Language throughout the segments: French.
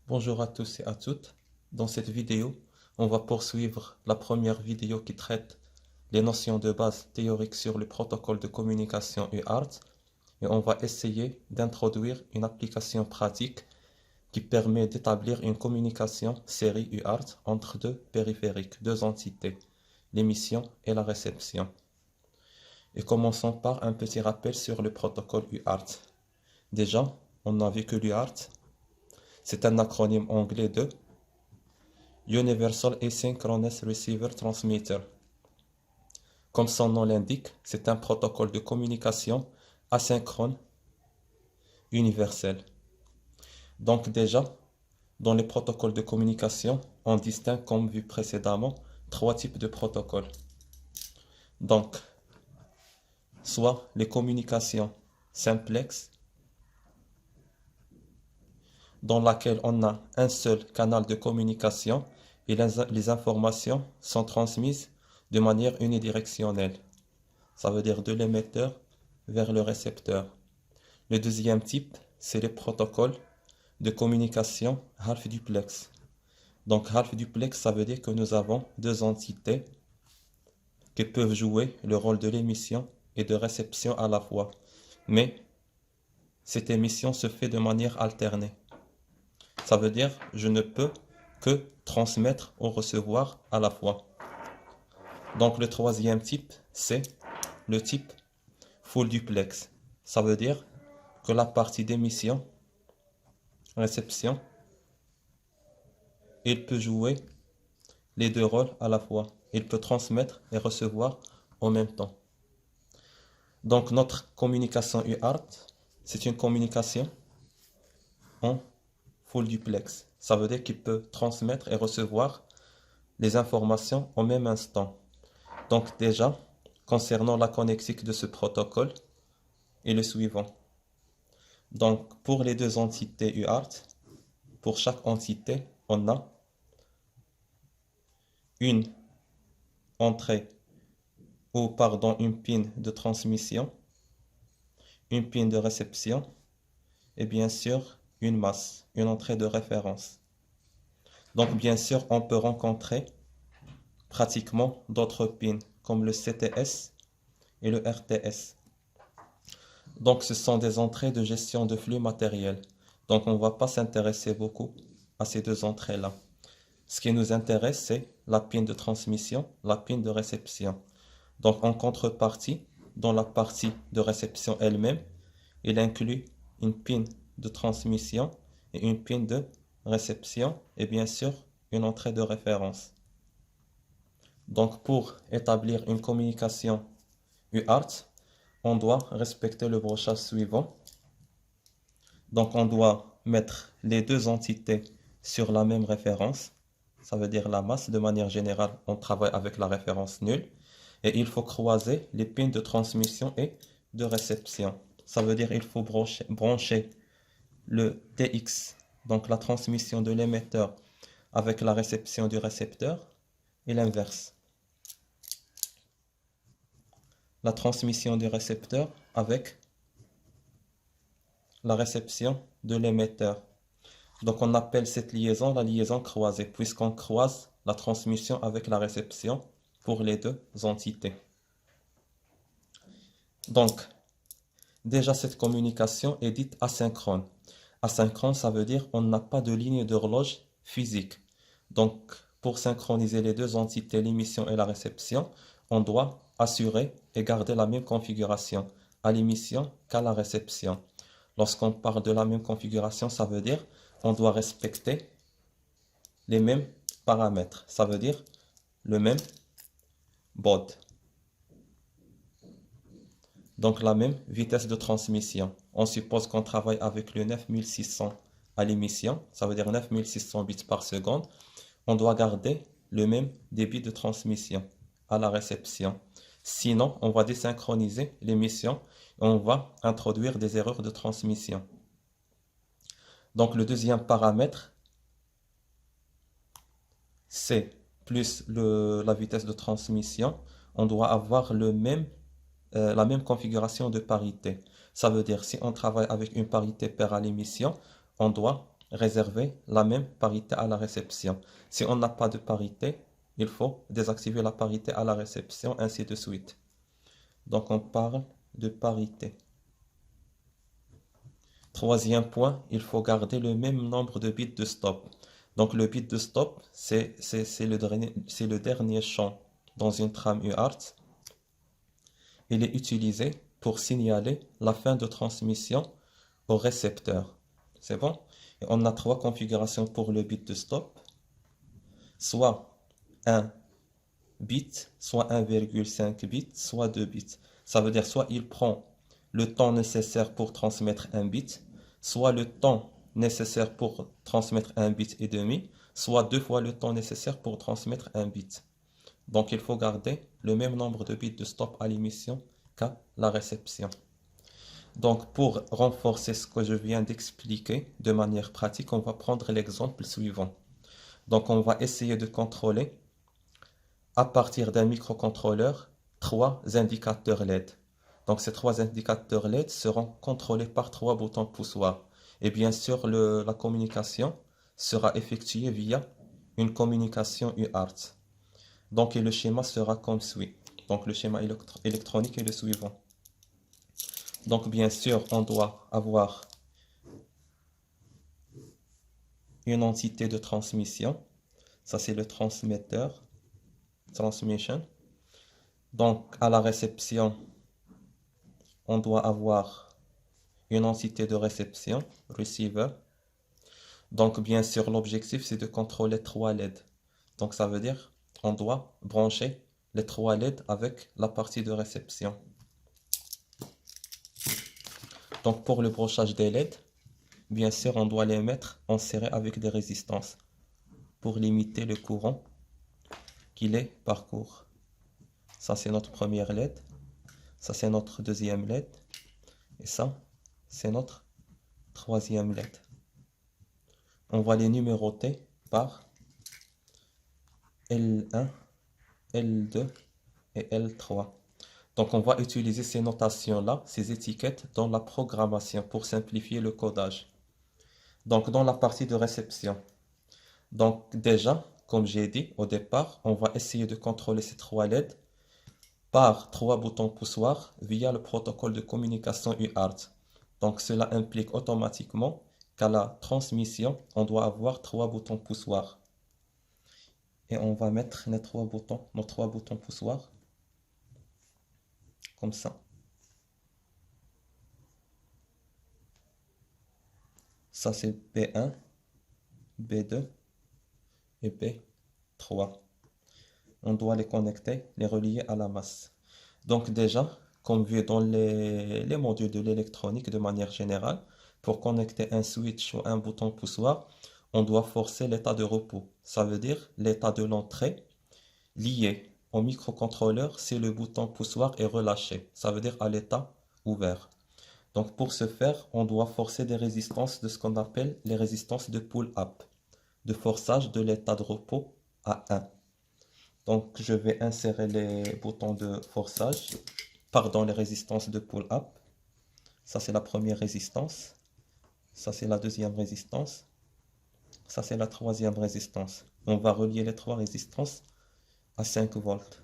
Bonjour à tous et à toutes. Dans cette vidéo, on va poursuivre la première vidéo qui traite les notions de base théoriques sur le protocole de communication UART et on va essayer d'introduire une application pratique qui permet d'établir une communication série UART entre deux périphériques, deux entités, l'émission et la réception. Et commençons par un petit rappel sur le protocole UART. Déjà, on a vu que l'UART c'est un acronyme anglais de Universal Asynchronous Receiver Transmitter. Comme son nom l'indique, c'est un protocole de communication asynchrone universel. Donc déjà, dans les protocoles de communication, on distingue, comme vu précédemment, trois types de protocoles. Donc, soit les communications simplex, dans laquelle on a un seul canal de communication et les informations sont transmises de manière unidirectionnelle. Ça veut dire de l'émetteur vers le récepteur. Le deuxième type, c'est les protocoles de communication half duplex. Donc half duplex, ça veut dire que nous avons deux entités qui peuvent jouer le rôle de l'émission et de réception à la fois. Mais cette émission se fait de manière alternée. Ça veut dire je ne peux que transmettre ou recevoir à la fois. Donc le troisième type, c'est le type full duplex. Ça veut dire que la partie d'émission, réception, il peut jouer les deux rôles à la fois. Il peut transmettre et recevoir en même temps. Donc notre communication UART, c'est une communication en full duplex. Ça veut dire qu'il peut transmettre et recevoir les informations au même instant. Donc déjà, concernant la connectique de ce protocole, est le suivant. Donc pour les deux entités UART, pour chaque entité, on a une entrée ou pardon, une pin de transmission, une pin de réception et bien sûr une masse, une entrée de référence. Donc bien sûr, on peut rencontrer pratiquement d'autres pins comme le CTS et le RTS. Donc ce sont des entrées de gestion de flux matériel. Donc on ne va pas s'intéresser beaucoup à ces deux entrées-là. Ce qui nous intéresse, c'est la pin de transmission, la pin de réception. Donc en contrepartie, dans la partie de réception elle-même, il inclut une pin de transmission et une pin de réception et bien sûr une entrée de référence. Donc pour établir une communication UART, on doit respecter le brochage suivant. Donc on doit mettre les deux entités sur la même référence. Ça veut dire la masse. De manière générale, on travaille avec la référence nulle. Et il faut croiser les pins de transmission et de réception. Ça veut dire qu'il faut brancher le TX, donc la transmission de l'émetteur, avec la réception du récepteur et l'inverse. La transmission du récepteur avec la réception de l'émetteur. Donc on appelle cette liaison la liaison croisée, puisqu'on croise la transmission avec la réception pour les deux entités. Donc, déjà cette communication est dite asynchrone. Asynchrone, ça veut dire on n'a pas de ligne d'horloge physique. Donc, pour synchroniser les deux entités, l'émission et la réception, on doit assurer et garder la même configuration à l'émission qu'à la réception. Lorsqu'on parle de la même configuration, ça veut dire on doit respecter les mêmes paramètres. Ça veut dire le même baud. Donc la même vitesse de transmission. On suppose qu'on travaille avec le 9600 à l'émission, ça veut dire 9600 bits par seconde. On doit garder le même débit de transmission à la réception. Sinon, on va désynchroniser l'émission et on va introduire des erreurs de transmission. Donc le deuxième paramètre, c'est plus la vitesse de transmission. On doit avoir la même configuration de parité. Ça veut dire si on travaille avec une parité paire à l'émission, on doit réserver la même parité à la réception. Si on n'a pas de parité, il faut désactiver la parité à la réception, ainsi de suite. Donc on parle de parité. Troisième point, il faut garder le même nombre de bits de stop. Donc le bit de stop, c'est le dernier champ dans une trame UART. Il est utilisé pour signaler la fin de transmission au récepteur. C'est bon? Et on a trois configurations pour le bit de stop. Soit 1 bit, soit 1,5 bit, soit 2 bits. Ça veut dire soit il prend le temps nécessaire pour transmettre un bit, soit le temps nécessaire pour transmettre un bit et demi, soit 2 fois le temps nécessaire pour transmettre un bit. Donc il faut garder le même nombre de bits de stop à l'émission qu'à la réception. Donc pour renforcer ce que je viens d'expliquer de manière pratique, on va prendre l'exemple suivant. Donc on va essayer de contrôler à partir d'un microcontrôleur 3 indicateurs LED. Donc ces 3 indicateurs LED seront contrôlés par 3 boutons poussoirs. Et bien sûr, la communication sera effectuée via une communication UART. Donc et le schéma sera comme suit. Donc le schéma électronique est le suivant. Donc bien sûr, on doit avoir une entité de transmission. Ça c'est le transmetteur, transmission. Donc à la réception, on doit avoir une entité de réception, receiver. Donc bien sûr, l'objectif c'est de contrôler 3 LED. Donc ça veut dire on doit brancher les 3 LED avec la partie de réception. Donc pour le brochage des LED, bien sûr, on doit les mettre en serré avec des résistances pour limiter le courant qui les parcourt. Ça, c'est notre première LED. Ça, c'est notre deuxième LED. Et ça, c'est notre troisième LED. On va les numéroter par L1, L2 et L3. Donc, on va utiliser ces notations-là, ces étiquettes dans la programmation pour simplifier le codage. Donc, dans la partie de réception. Donc, déjà, comme j'ai dit au départ, on va essayer de contrôler ces 3 LED par 3 boutons poussoirs via le protocole de communication UART. Donc cela implique automatiquement qu'à la transmission, on doit avoir 3 boutons poussoirs. Et on va mettre nos 3 boutons poussoirs comme ça. Ça c'est B1, B2 et B3. On doit les connecter, les relier à la masse. Donc déjà, comme vu dans les modules de l'électronique de manière générale, pour connecter un switch ou un bouton poussoir, on doit forcer l'état de repos. Ça veut dire l'état de l'entrée lié au microcontrôleur si le bouton poussoir est relâché. Ça veut dire à l'état ouvert. Donc pour ce faire, on doit forcer des résistances de ce qu'on appelle les résistances de pull-up, de forçage de l'état de repos à 1. Donc je vais insérer les boutons de forçage, pardon, les résistances de pull-up. Ça c'est la première résistance. Ça c'est la deuxième résistance. Ça c'est la troisième résistance. On va relier les 3 résistances à 5 volts.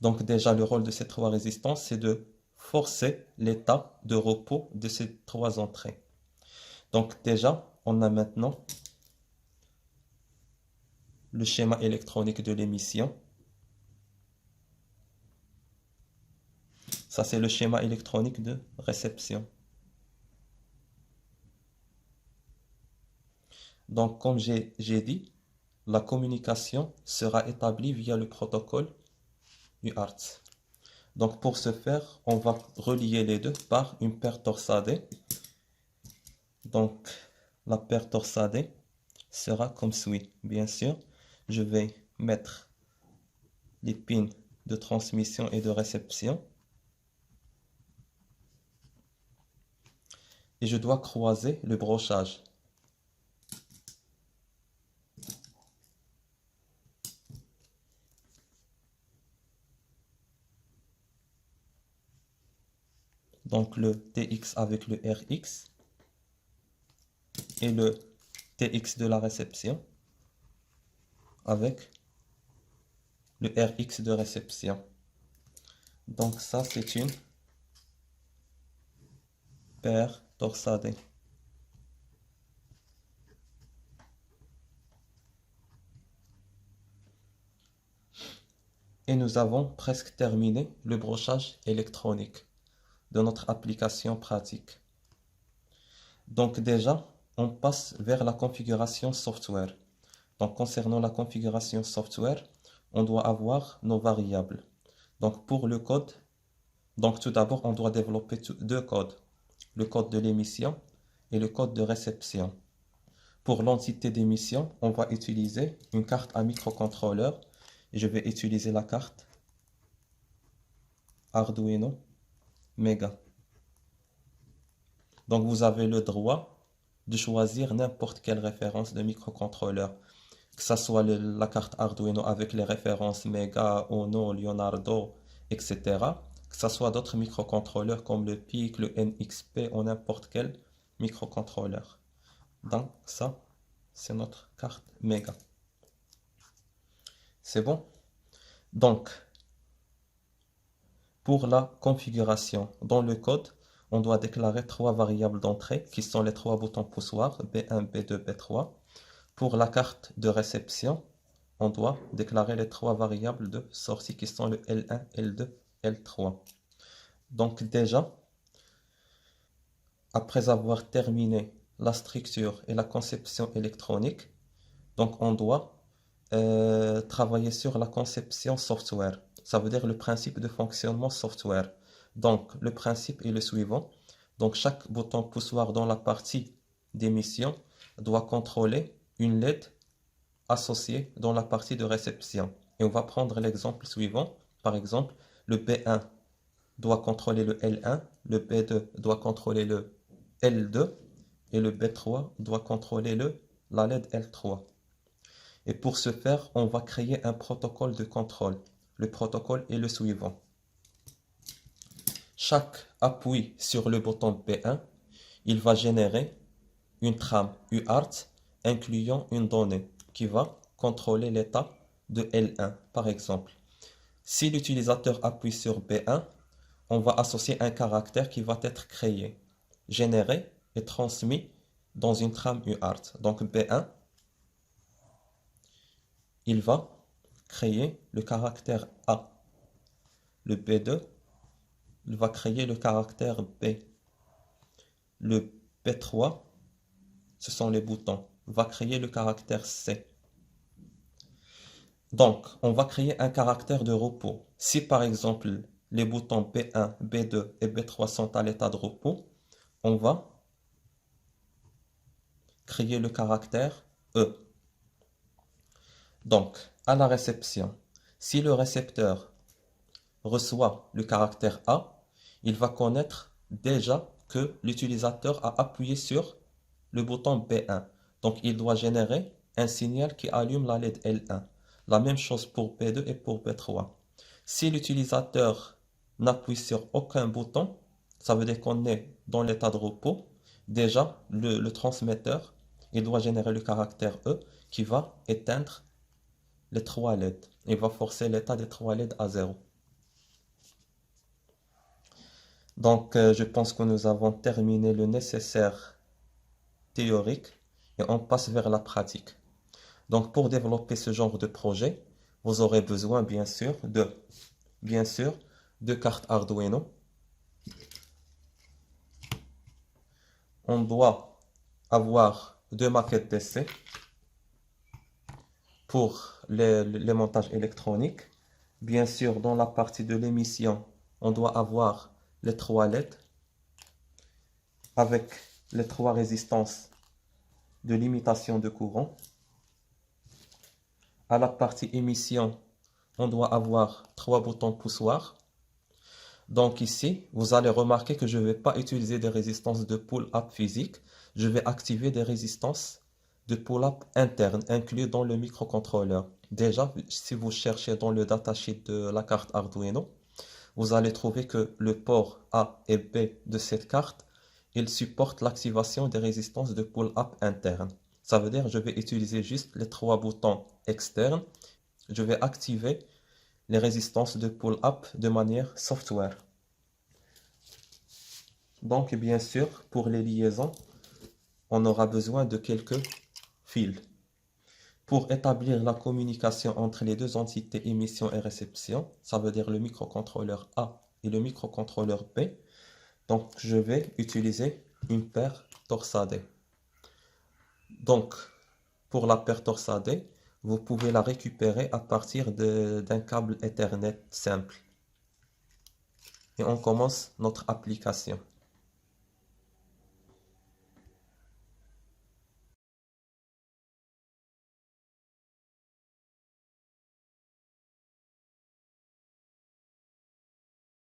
Donc déjà le rôle de ces 3 résistances, c'est de forcer l'état de repos de ces 3 entrées. Donc déjà, on a maintenant le schéma électronique de l'émission. Ça, c'est le schéma électronique de réception. Donc, comme j'ai dit, la communication sera établie via le protocole UART. Donc, pour ce faire, on va relier les deux par une paire torsadée. Donc, la paire torsadée sera comme suit. Bien sûr, je vais mettre les pins de transmission et de réception. Et je dois croiser le brochage. Donc le TX avec le RX. et le TX de la réception avec le RX de réception. Donc ça, c'est une paire torsadée. Et nous avons presque terminé le brochage électronique de notre application pratique. Donc déjà, on passe vers la configuration software. Donc concernant la configuration software, on doit avoir nos variables. Donc pour le code, donc tout d'abord, on doit développer deux codes. Le code de l'émission et le code de réception. Pour l'entité d'émission, on va utiliser une carte à microcontrôleur. Et je vais utiliser la carte Arduino Mega. Donc vous avez le droit de choisir n'importe quelle référence de microcontrôleur. Que ce soit la carte Arduino avec les références Mega, Ono, Leonardo, etc. Que ce soit d'autres microcontrôleurs comme le PIC, le NXP ou n'importe quel microcontrôleur. Donc ça, c'est notre carte Mega. C'est bon? Donc, pour la configuration, dans le code, on doit déclarer trois variables d'entrée qui sont les trois boutons poussoirs B1, B2, B3. Pour la carte de réception, on doit déclarer les trois variables de sortie qui sont le L1, L2, L3. Donc déjà, après avoir terminé la structure et la conception électronique, donc on doit travailler sur la conception software. Ça veut dire le principe de fonctionnement software. Donc le principe est le suivant. Donc chaque bouton poussoir dans la partie d'émission doit contrôler une LED associée dans la partie de réception. Et on va prendre l'exemple suivant. Par exemple, le B1 doit contrôler le L1, le B2 doit contrôler le L2 et le B3 doit contrôler la LED L3. Et pour ce faire, on va créer un protocole de contrôle. Le protocole est le suivant. Chaque appui sur le bouton B1, il va générer une trame UART incluant une donnée qui va contrôler l'état de L1, par exemple. Si l'utilisateur appuie sur B1, on va associer un caractère qui va être créé, généré et transmis dans une trame UART. Donc B1, il va créer le caractère A. Le B2, il va créer le caractère B. Le B3, ce sont les boutons, va créer le caractère C. Donc, on va créer un caractère de repos. Si par exemple, les boutons B1, B2 et B3 sont à l'état de repos, on va créer le caractère E. Donc, à la réception, si le récepteur reçoit le caractère A, il va connaître déjà que l'utilisateur a appuyé sur le bouton B1. Donc, il doit générer un signal qui allume la LED L1. La même chose pour B2 et pour B3. Si l'utilisateur n'appuie sur aucun bouton, ça veut dire qu'on est dans l'état de repos. Déjà, le transmetteur, il doit générer le caractère E qui va éteindre les trois LED. Il va forcer l'état des trois LED à 0. Donc, je pense que nous avons terminé le nécessaire théorique et on passe vers la pratique. Donc, pour développer ce genre de projet, vous aurez besoin, bien sûr, de cartes Arduino. On doit avoir deux maquettes d'essai pour les montages électroniques. Bien sûr, dans la partie de l'émission, on doit avoir les trois LED avec les trois résistances de limitation de courant. À la partie émission, on doit avoir trois boutons poussoirs. Donc ici, vous allez remarquer que je ne vais pas utiliser des résistances de pull-up physique. Je vais activer des résistances de pull-up internes inclus dans le microcontrôleur. Déjà, si vous cherchez dans le datasheet de la carte Arduino, vous allez trouver que le port A et B de cette carte il supporte l'activation des résistances de pull-up internes. Ça veut dire que je vais utiliser juste les 3 boutons externes. Je vais activer les résistances de pull-up de manière software. Donc, bien sûr, pour les liaisons, on aura besoin de quelques fils. Pour établir la communication entre les deux entités émission et réception, ça veut dire le microcontrôleur A et le microcontrôleur B, donc je vais utiliser une paire torsadée. Donc, pour la paire torsadée, vous pouvez la récupérer à partir d'un câble Ethernet simple. Et on commence notre application.